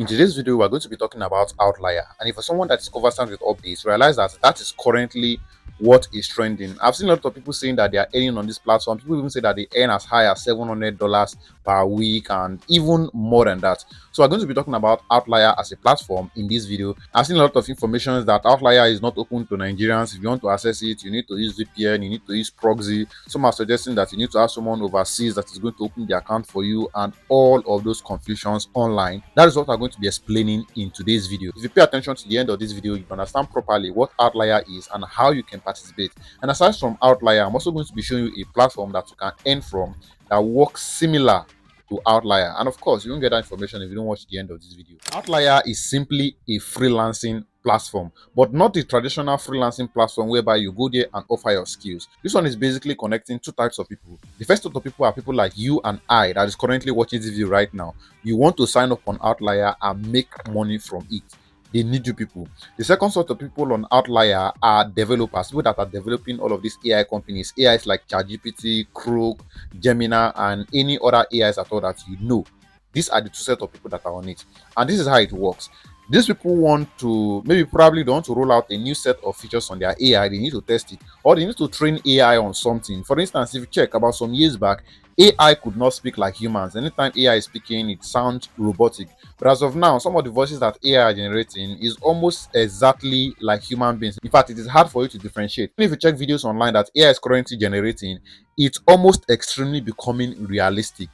In today's video, we're going to be talking about Outlier. And if for someone that is conversant with updates, realize that that is currently what is trending. I've seen a lot of people saying that they are earning on this platform. People even say that they earn as high as $700 per week and even more than that. So we're going to be talking about Outlier as a platform in this video. I've seen a lot of information that Outlier is not open to Nigerians. If you want to access it, you need to use VPN, you need to use proxy. Some are suggesting that you need to have someone overseas that is going to open the account for you, and all of those confusions online. That is what I'm going to be explaining in today's video. If you pay attention to the end of this video, you can understand properly what Outlier is and how you can participate. And aside from Outlier, I'm also going to be showing you a platform that you can earn from that works similar to Outlier. And of course, you won't get that information if you don't watch the end of this video. Outlier is simply a freelancing platform, but not the traditional freelancing platform whereby you go there and offer your skills. This one is basically connecting two types of people. The first type of people are people like you and I that is currently watching this video right now. You want to sign up on Outlier and make money from it. They need you people. The second sort of people on Outlier are developers, people that are developing all of these AI companies, AIs like ChatGPT, Croak, Gemini, and any other AIs at all that you know. These are the two sets of people that are on it, and this is how it works. These people want to, maybe probably they want to roll out a new set of features on their AI. They need to test it, or they need to train AI on something. For instance, if you check about some years back, AI could not speak like humans. Anytime AI is speaking, it sounds robotic. But as of now, some of the voices that AI are generating is almost exactly like human beings. In fact, it is hard for you to differentiate. Even if you check videos online that AI is currently generating, it's almost extremely becoming realistic.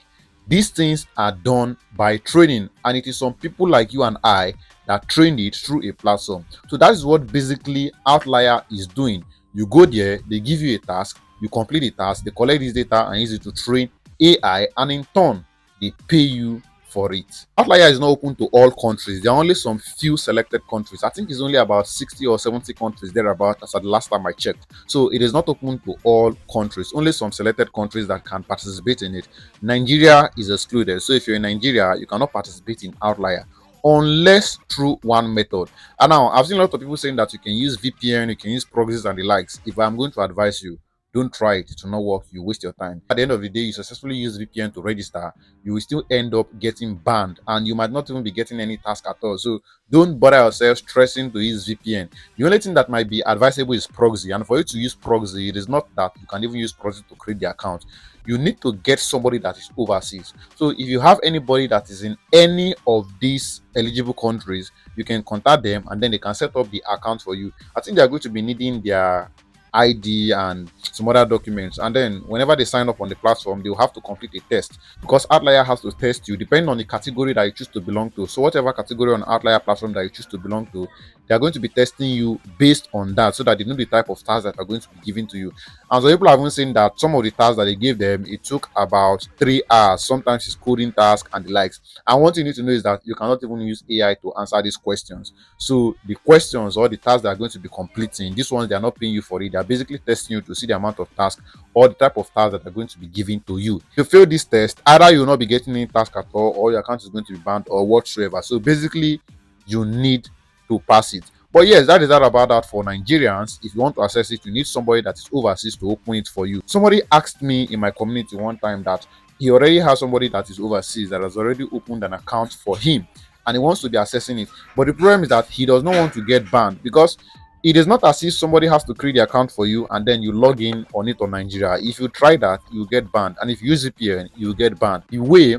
These things are done by training, and it is some people like you and I that trained it through a platform. So that is what basically Outlier is doing. You go there, they give you a task, you complete the task, they collect this data and use it to train AI, and in turn, they pay you for it. Outlier is not open to all countries. There are only some few selected countries. I think it's only about 60 or 70 countries thereabout as at the last time I checked. So it is not open to all countries. Only some selected countries that can participate in it. Nigeria is excluded. So if you're in Nigeria, you cannot participate in Outlier unless through one method. And now I've seen a lot of people saying that you can use VPN, you can use proxies and the likes. If I'm going to advise you, don't try it. It will not work. You waste your time. At the end of the day, you successfully use VPN to register, you will still end up getting banned, and you might not even be getting any task at all. So don't bother yourself stressing to use VPN. The only thing that might be advisable is proxy, and for you to use proxy, it is not that you can even use proxy to create the account. You need to get somebody that is overseas. So if you have anybody that is in any of these eligible countries, you can contact them and then they can set up the account for you. I think they are going to be needing their ID and some other documents, and then whenever they sign up on the platform, they'll have to complete a test, because Outlier has to test you depending on the category that you choose to belong to. So whatever category on Outlier platform that you choose to belong to, they are going to be testing you based on that, so that they know the type of tasks that are going to be given to you. And so people have even seen that some of the tasks that they gave them, it took about 3 hours. Sometimes it's coding task and the likes. And one thing you need to know is that you cannot even use AI to answer these questions. So the questions or the tasks that are going to be completing, these ones, they are not paying you for it. They are basically testing you to see the amount of task or the type of task that are going to be given to you. If you fail this test, either you will not be getting any task at all, or your account is going to be banned, or whatsoever. So basically, you need to pass it. But yes, that is all about that for Nigerians. If you want to access it, you need somebody that is overseas to open it for you. Somebody asked me in my community one time that he already has somebody that is overseas that has already opened an account for him, and he wants to be accessing it. But the problem is that he does not want to get banned, because it is not as if somebody has to create the account for you and then you log in on it on Nigeria. If you try that, you get banned, and if you use VPN, you get banned. The way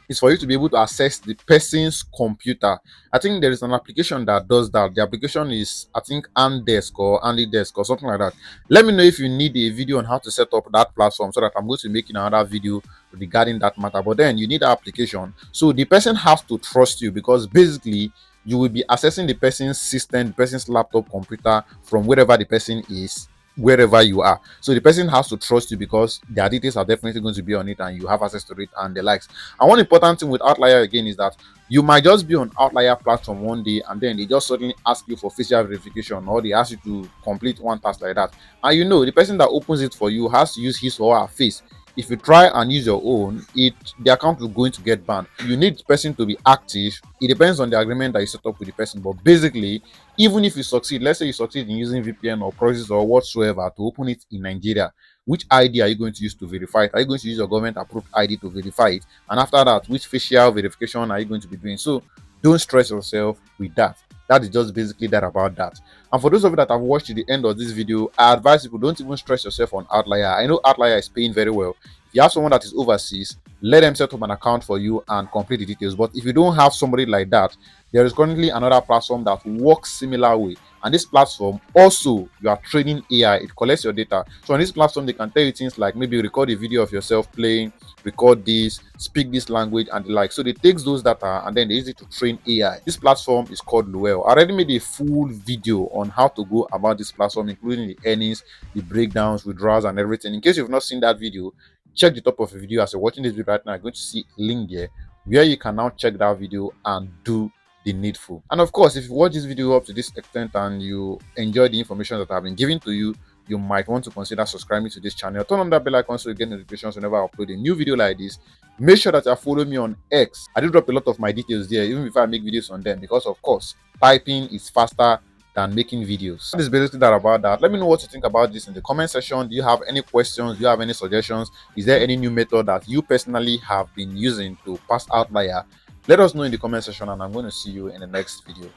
is for you to be able to access the person's computer. I think there is an application that does that. The application is, I think, Andesk or AndyDesk or something like that. Let me know if you need a video on how to set up that platform, so that I'm going to be making another video regarding that matter. But then you need an application, so the person has to trust you, because basically you will be accessing the person's system, the person's laptop, computer, from wherever the person is, wherever you are. So the person has to trust you, because their details are definitely going to be on it and you have access to it and the likes. And one important thing with Outlier again is that you might just be on Outlier platform one day and then they just suddenly ask you for facial verification, or they ask you to complete one task like that, and you know the person that opens it for you has to use his or her face. If you try and use your own, the account will going to get banned. You need the person to be active. It depends on the agreement that you set up with the person, but basically, even if you succeed, let's say you succeed in using VPN or proxies or whatsoever to open it in Nigeria, which ID are you going to use to verify it? Are you going to use your government approved ID to verify it? And after that, which facial verification are you going to be doing? So Don't stress yourself with that. That is just basically that about that. And for those of you that have watched to the end of this video, I advise people, don't even stress yourself on Outlier. I know Outlier is paying very well. If you have someone that is overseas, let them set up an account for you and complete the details. But if you don't have somebody like that, there is currently another platform that works similar way. And this platform also, you are training AI. It collects your data. So on this platform, they can tell you things like maybe record a video of yourself playing, record this, speak this language, and the like. So they takes those data and then they use it to train AI. This platform is called Lual. I already made a full video on how to go about this platform, including the earnings, the breakdowns, withdrawals, and everything. In case you've not seen that video, check the top of the video. As you're watching this video right now, you're going to see a link there where you can now check that video and do the needful. And of course, if you watch this video up to this extent and you enjoy the information that I've been giving to you, you might want to consider subscribing to this channel. Turn on that bell icon so you get notifications whenever I upload a new video like this. Make sure that you follow me on X. I do drop a lot of my details there, even before I make videos on them, because of course, typing is faster than making videos. That is basically that about that. Let me know what you think about this in the comment section. Do you have any questions? Do you have any suggestions? Is there any new method that you personally have been using to pass Outlier? Let us know in the comment section, and I'm going to see you in the next video.